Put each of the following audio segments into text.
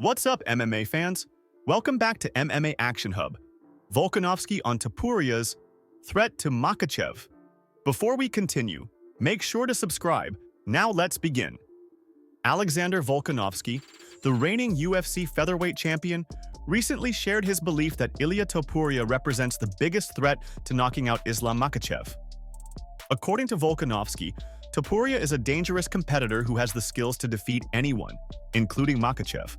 What's up, MMA fans? Welcome back to MMA Action Hub. Volkanovski on Topuria's threat to Makhachev. Before we continue, make sure to subscribe. Now let's begin. Alexander Volkanovski, the reigning UFC featherweight champion, recently shared his belief that Ilia Topuria represents the biggest threat to knocking out Islam Makhachev. According to Volkanovski, Topuria is a dangerous competitor who has the skills to defeat anyone, including Makhachev.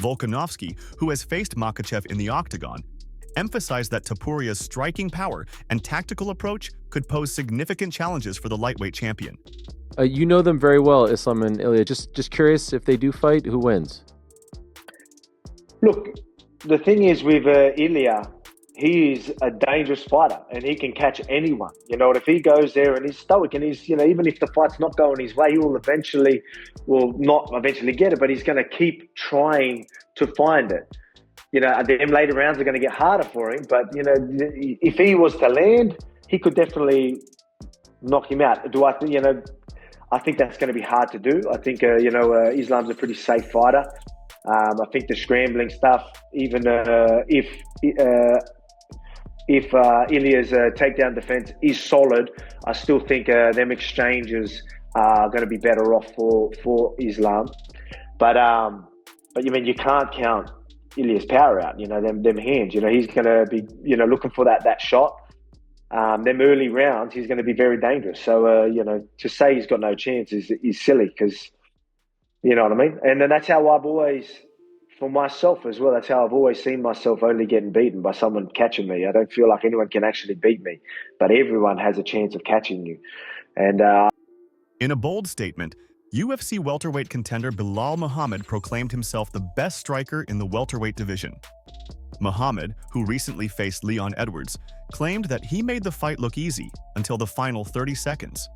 Volkanovski, who has faced Makhachev in the octagon, emphasized that Topuria's striking power and tactical approach could pose significant challenges for the lightweight champion. You know them very well, Islam and Ilya. Just curious, if they do fight, who wins? Look, the thing is with Ilya, he is a dangerous fighter and he can catch anyone. You know, if he goes there and he's stoic and he's, even if the fight's not going his way, he will not eventually get it, but he's going to keep trying to find it. Them later rounds are going to get harder for him, but, if he was to land, he could definitely knock him out. I think that's going to be hard to do. I think, Islam's a pretty safe fighter. I think the scrambling stuff, even if Ilya's takedown defense is solid, I still think them exchanges are going to be better off for Islam. But you can't count Ilya's power out. Them hands. He's going to be looking for that shot. Them early rounds, he's going to be very dangerous. So to say he's got no chance is silly, because you know what I mean. And then that's how I've always. For myself as well, that's how I've always seen myself only getting beaten by someone catching me. I don't feel like anyone can actually beat me, but everyone has a chance of catching you. And in a bold statement, UFC welterweight contender Belal Muhammad proclaimed himself the best striker in the welterweight division. Muhammad, who recently faced Leon Edwards, claimed that he made the fight look easy until the final 30 seconds.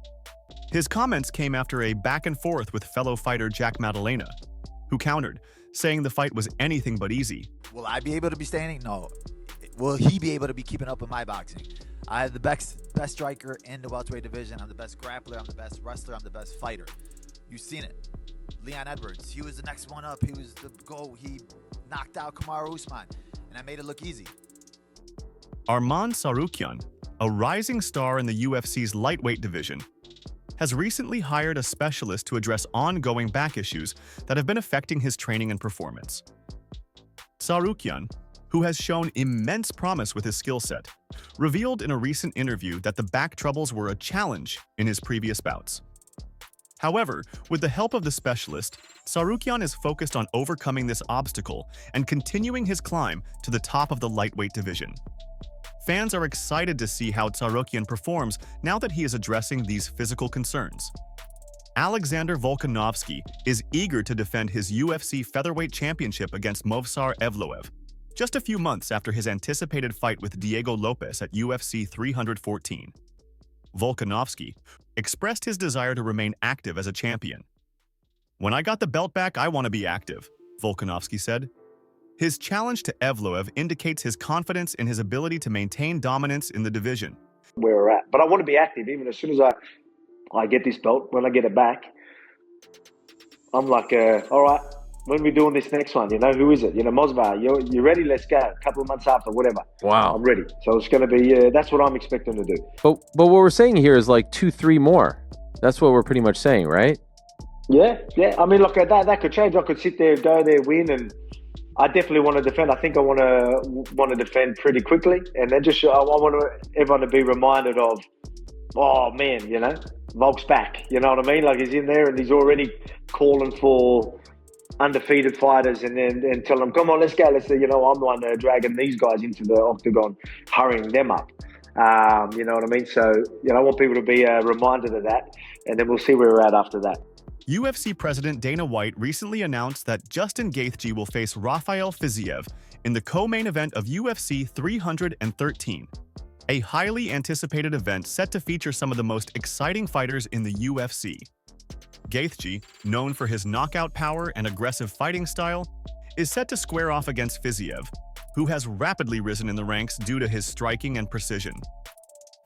His comments came after a back-and-forth with fellow fighter Jack Maddalena, who countered, saying the fight was anything but easy. Will I be able to be standing? No. Will he be able to be keeping up with my boxing? I have the best striker in the welterweight division. I'm the best grappler. I'm the best wrestler. I'm the best fighter. You've seen it. Leon Edwards, he was the next one up. He was the goal. He knocked out Kamaru Usman, and I made it look easy. Arman Tsarukyan, a rising star in the UFC's lightweight division, has recently hired a specialist to address ongoing back issues that have been affecting his training and performance. Tsarukyan, who has shown immense promise with his skill set, revealed in a recent interview that the back troubles were a challenge in his previous bouts. However, with the help of the specialist, Tsarukyan is focused on overcoming this obstacle and continuing his climb to the top of the lightweight division. Fans are excited to see how Tsarukyan performs now that he is addressing these physical concerns. Alexander Volkanovski is eager to defend his UFC featherweight championship against movsar Evloev, just a few months after his anticipated fight with Diego Lopes at UFC 314. Volkanovski expressed his desire to remain active as a champion. "When I got the belt back, I want to be active," Volkanovski said. His challenge to Evloev indicates his confidence in his ability to maintain dominance in the division. Where we're at. But I want to be active even as soon as I get this belt, when I get it back. I'm like, all right, when are we doing this next one? Who is it? Mosbar, you ready? Let's go. A couple of months after, whatever. Wow. I'm ready. So it's going to be, that's what I'm expecting to do. But what we're saying here is like 2-3 more. That's what we're pretty much saying, right? Yeah. I mean, look, that could change. I could sit there, go there, win, and I definitely want to defend. I think I want to defend pretty quickly, and then I want everyone to be reminded of, oh man, Volk's back. You know what I mean? Like, he's in there and he's already calling for undefeated fighters, and then tell them, come on, let's go. Let's say, I'm the one dragging these guys into the octagon, hurrying them up. You know what I mean? So, I want people to be reminded of that, and then we'll see where we're at after that. UFC President Dana White recently announced that Justin Gaethje will face Rafael Fiziev in the co-main event of UFC 313, a highly anticipated event set to feature some of the most exciting fighters in the UFC. Gaethje, known for his knockout power and aggressive fighting style, is set to square off against Fiziev, who has rapidly risen in the ranks due to his striking and precision.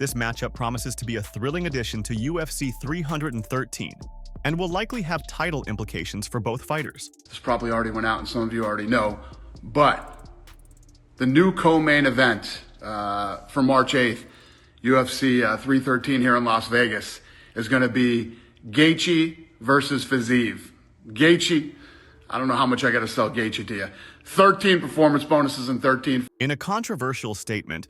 This matchup promises to be a thrilling addition to UFC 313 and will likely have title implications for both fighters. This probably already went out and some of you already know, but the new co-main event for March 8th, UFC 313 here in Las Vegas, is going to be Gaethje versus Fiziev. Gaethje, I don't know how much I got to sell Gaethje to you. 13 performance bonuses and 13. In a controversial statement,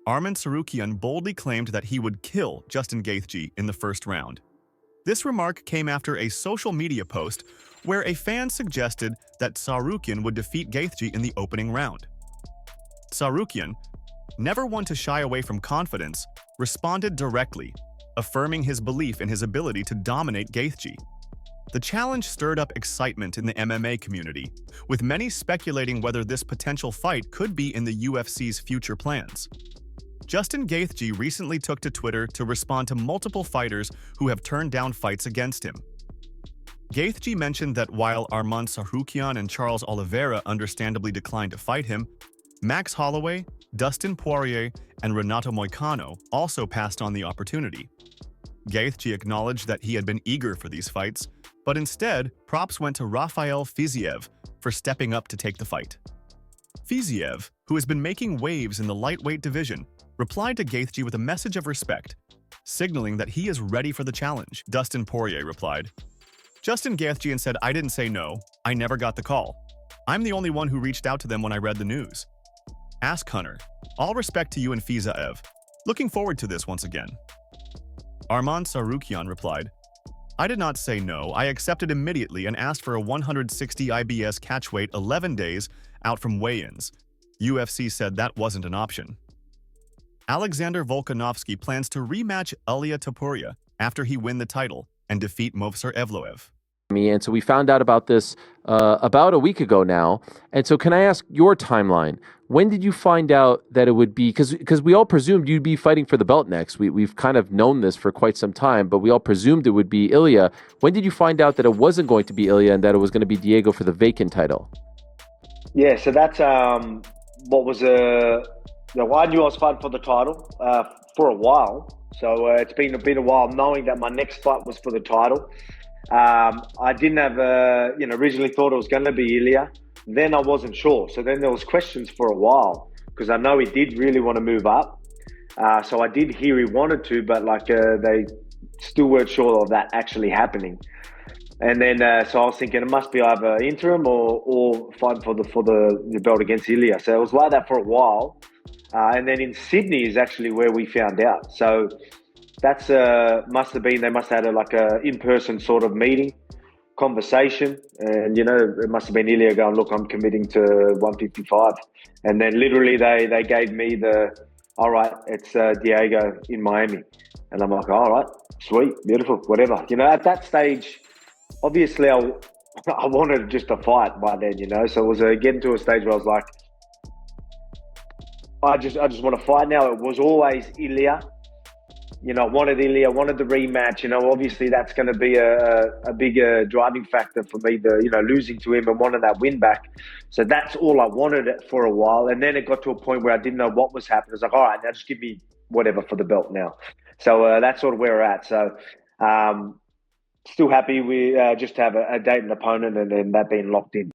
Arman Tsarukyan boldly claimed that he would kill Justin Gaethje in the first round. This remark came after a social media post where a fan suggested that Tsarukyan would defeat Gaethje in the opening round. Tsarukyan, never one to shy away from confidence, responded directly, affirming his belief in his ability to dominate Gaethje. The challenge stirred up excitement in the MMA community, with many speculating whether this potential fight could be in the UFC's future plans. Justin Gaethje recently took to Twitter to respond to multiple fighters who have turned down fights against him. Gaethje mentioned that while Arman Tsarukyan and Charles Oliveira understandably declined to fight him, Max Holloway, DUSTIN Porier, and Renato Moicano also passed on the opportunity. Gaethje acknowledged that he had been eager for these fights, but instead, props went to Rafael Fiziev for stepping up to take the fight. Fiziev, who has been making waves in the lightweight division, replied to Gaethje with a message of respect, signaling that he is ready for the challenge. DUSTIN Porier replied, "Justin Gaethje and said I didn't say no, I never got the call. I'm the only one who reached out to them when I read the news. Ask Hunter. All respect to you and fiziev. Looking forward to this once again." Arman Tsarukyan replied, "I did not say no, I accepted immediately and asked for a 160 IBS catchweight 11 days out from weigh-ins. UFC said that wasn't an option." Alexander Volkanovski plans to rematch LLIA Topuria after he win the title and defeat movsar evloev. And so we found out about this about a week ago now. And so can I ask your timeline? When did you find out that it would be, because we all presumed you'd be fighting for the belt next. We've kind of known this for quite some time, but we all presumed it would be Ilya. When did you find out that it wasn't going to be Ilya and that it was going to be Diego for the vacant title? Yeah, so that's what was I knew I was fighting for the title for a while. So it's been a while knowing that my next fight was for the title. I didn't have, originally thought it was going to be Ilya. Then I wasn't sure. So then there was questions for a while because I know he did really want to move up. So I did hear he wanted to, but they still weren't sure of that actually happening. And then so I was thinking it must be either interim or fighting for the belt against Ilya. So it was like that for a while. And then in Sydney is actually where we found out. So that's they must have had a in-person sort of meeting, conversation, and it must have been Ilya going, "Look, I'm committing to 155," and then literally they gave me all right, it's Diego in Miami, and I'm like, all right, sweet, beautiful, whatever. At that stage, obviously I wanted just to fight by then, so it was getting to a stage where I was like, I just want to fight now. It was always Ilya. Wanted Ilya, wanted the rematch. Obviously that's going to be a big driving factor for me, losing to him and wanting that win back. So that's all I wanted it for a while. And then it got to a point where I didn't know what was happening. I was like, all right, now just give me whatever for the belt now. So that's sort of where we're at. So still happy we just have a date and opponent and then that being locked in.